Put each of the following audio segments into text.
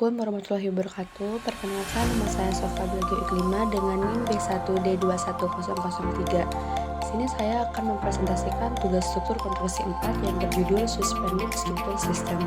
Assalamualaikum warahmatullahi wabarakatuh. Perkenalkan, nama saya Sofa Belgio Iklima dengan NIM B1D21003. Di sini saya akan mempresentasikan tugas struktur konstruksi 4 yang berjudul Suspended Structure System.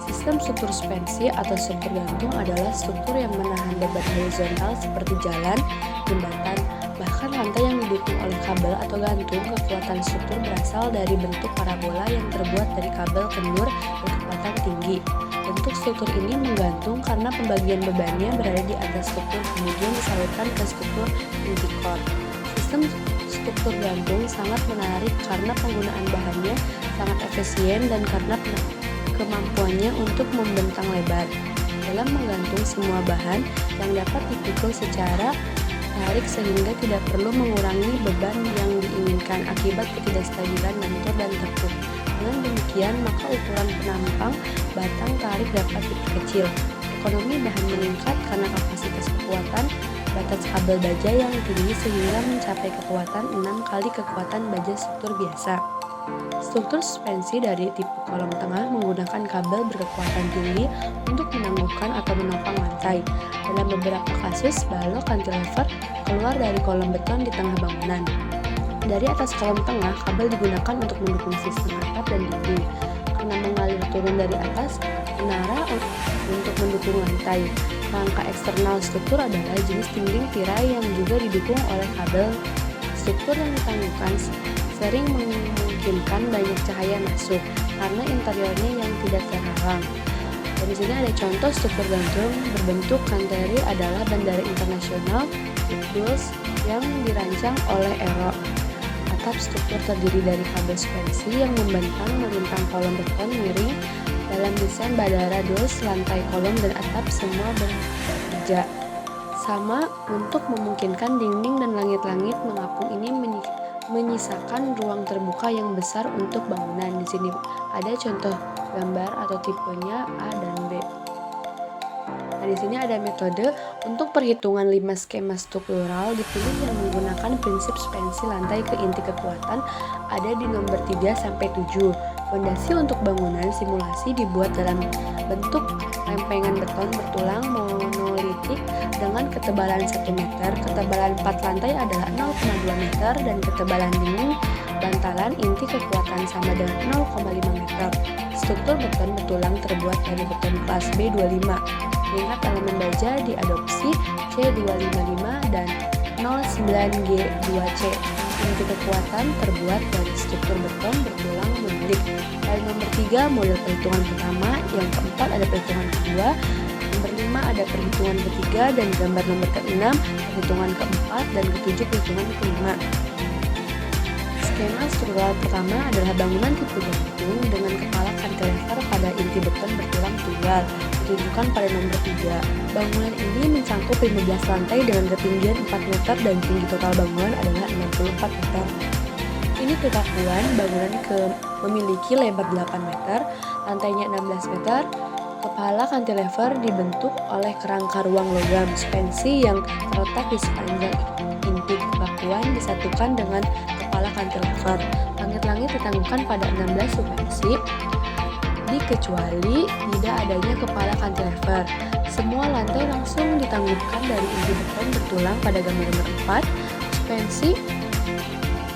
Sistem struktur suspensi atau struktur gantung adalah struktur yang menahan beban horizontal seperti jalan, jembatan, bahkan lantai yang didukung oleh kabel atau gantung. Kekuatan struktur berasal dari bentuk parabola yang terbuat dari kabel kendur berkekuatan tinggi. Bentuk struktur ini menggantung karena pembagian bebannya berada di atas struktur kemudian disalurkan ke struktur inti core. Sistem struktur gantung sangat menarik karena penggunaan bahannya sangat efisien dan karena kemampuannya untuk membentang lebar. Dalam menggantung semua bahan yang dapat dipikul secara tarik sehingga tidak perlu mengurangi beban yang diinginkan akibat ketidakstabilan bentur dan tepuk. Dengan demikian, maka ukuran penampang batang tarik dapat diperkecil. Ekonomi bahan meningkat karena kapasitas kekuatan batas kabel baja yang tinggi sehingga mencapai kekuatan 6 kali kekuatan baja struktur biasa. Struktur suspensi dari tipe kolom tengah menggunakan kabel berkekuatan tinggi untuk menangguhkan atau menopang lantai. Dalam beberapa kasus, balok cantilever keluar dari kolom beton di tengah bangunan. Dari atas kolom tengah, kabel digunakan untuk mendukung sistem atap dan dinding. Karena mengalir turun dari atas, menara untuk mendukung lantai. Rangka eksternal struktur adalah jenis dinding tirai yang juga didukung oleh kabel. Struktur yang ditangguhkan sering memungkinkan banyak cahaya masuk karena interiornya yang tidak terhalang. Dan di sini ada contoh struktur gantung berbentuk kanteri adalah Bandara Internasional Dulles yang dirancang oleh Aero. Atap struktur terdiri dari kabel suspensi yang membentang melintang kolom beton miring. Dalam desain Bandara Dulles, lantai, kolom, dan atap semua bekerja sama untuk memungkinkan dinding dan langit-langit mengapung ini menyisakan ruang terbuka yang besar untuk bangunan. Di sini ada contoh gambar atau tipenya A dan B. Nah, di sini ada metode untuk perhitungan 5 skema struktural dipilih yang menggunakan prinsip suspensi lantai ke inti kekuatan ada di nomor 3 sampai 7. Fondasi untuk bangunan simulasi dibuat dalam bentuk lempengan beton bertulang monolitik dengan ketebalan 1 meter, ketebalan 4 lantai adalah 0,2 meter, dan ketebalan dinding bantalan inti kekuatan sama dengan 0,5 meter. Struktur beton bertulang terbuat dari beton kelas B25. Tingkat elemen baja diadopsi C255 dan 09G2C. Inti kekuatan terbuat dari struktur beton bertulang monolik. Pada nomor 3 model perhitungan pertama, yang keempat ada perhitungan kedua, nomor 5 ada perhitungan ketiga, dan gambar nomor ke-6 perhitungan keempat, dan ke-7 perhitungan kelima. Skema struktural pertama adalah bangunan tipe gantung dengan kepala cantilever pada inti beton bertulang tunggal, ditunjukkan pada nomor 3. Bangunan ini mencakup 15 lantai dengan ketinggian 4 meter dan tinggi total bangunan adalah 64 meter. Ini kekakuan bangunan memiliki lebar 8 meter, lantainya 16 meter. Kepala cantilever dibentuk oleh kerangka ruang logam suspensi yang terletak di sepanjang inti kekakuan disatukan dengan kepala cantilever. Langit-langit ditangguhkan pada 16 suspensi dikecuali tidak adanya kepala cantilever. Semua lantai langsung ditangguhkan dari inti beton bertulang pada gambar nomor 4. Suspensi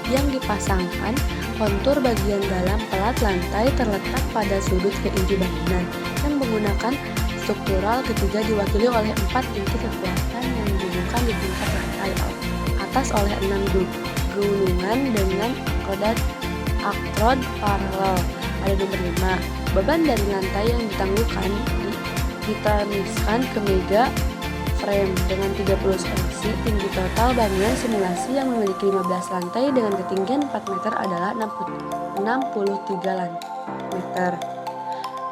yang dipasangkan kontur bagian dalam pelat lantai terletak pada sudut ke inti bangunan yang menggunakan struktural ketiga diwakili oleh 4 inti kekuatan yang dihubungkan di tingkat lantai atas oleh 6 gulungan dengan akrod paralel. Pada nomor 5, beban dari lantai yang ditangguhkan diteniskan ke meja frame dengan 30 suspensi. Tinggi total bangunan simulasi yang memiliki 15 lantai dengan ketinggian 4 meter adalah 63 meter.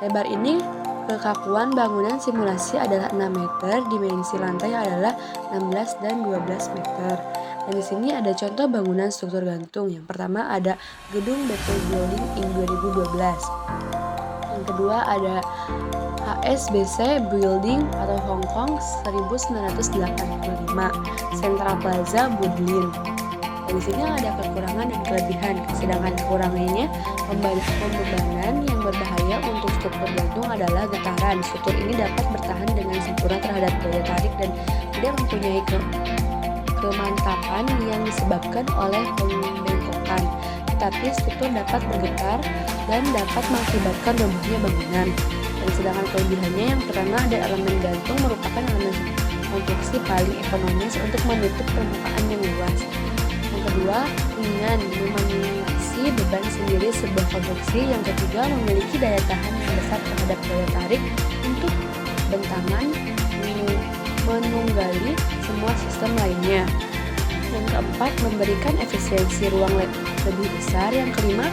Lebar ini kekakuan bangunan simulasi adalah 6 meter, dimensi lantai adalah 16 dan 12 meter. Dan di sini ada contoh bangunan struktur gantung. Yang pertama ada gedung BP Building Inc 2012. Yang kedua ada HSBC Building atau Hong Kong 1985, Central Plaza Woodland. Dan di sini ada kekurangan dan kelebihan. Sedangkan kekurangannya pembebanan yang berbahaya untuk struktur jantung adalah getaran. Struktur ini dapat bertahan dengan sempurna terhadap daya tarik dan tidak mempunyai kemantapan yang disebabkan oleh pembengkokan. Tetapi struktur dapat bergetar dan dapat mengakibatkan robohnya bangunan. Dan sedangkan kelebihannya yang pertama ada elemen gantung merupakan elemen konstruksi paling ekonomis untuk menutup permukaan yang luas. Yang kedua, ringan, meminimalisasi beban sendiri sebuah konstruksi. Yang ketiga, memiliki daya tahan yang besar terhadap daya tarik untuk bentangan menunggali semua sistem lainnya. Yang keempat, memberikan efisiensi ruang lebih besar. Yang kelima,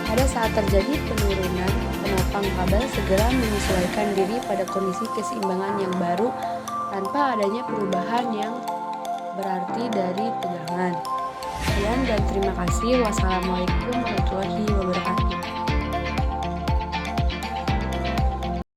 pada saat terjadi penurunan, penopang kabel segera menyesuaikan diri pada kondisi keseimbangan yang baru tanpa adanya perubahan yang berarti dari tegangan. Sekian dan terima kasih. Wassalamualaikum warahmatullahi wabarakatuh.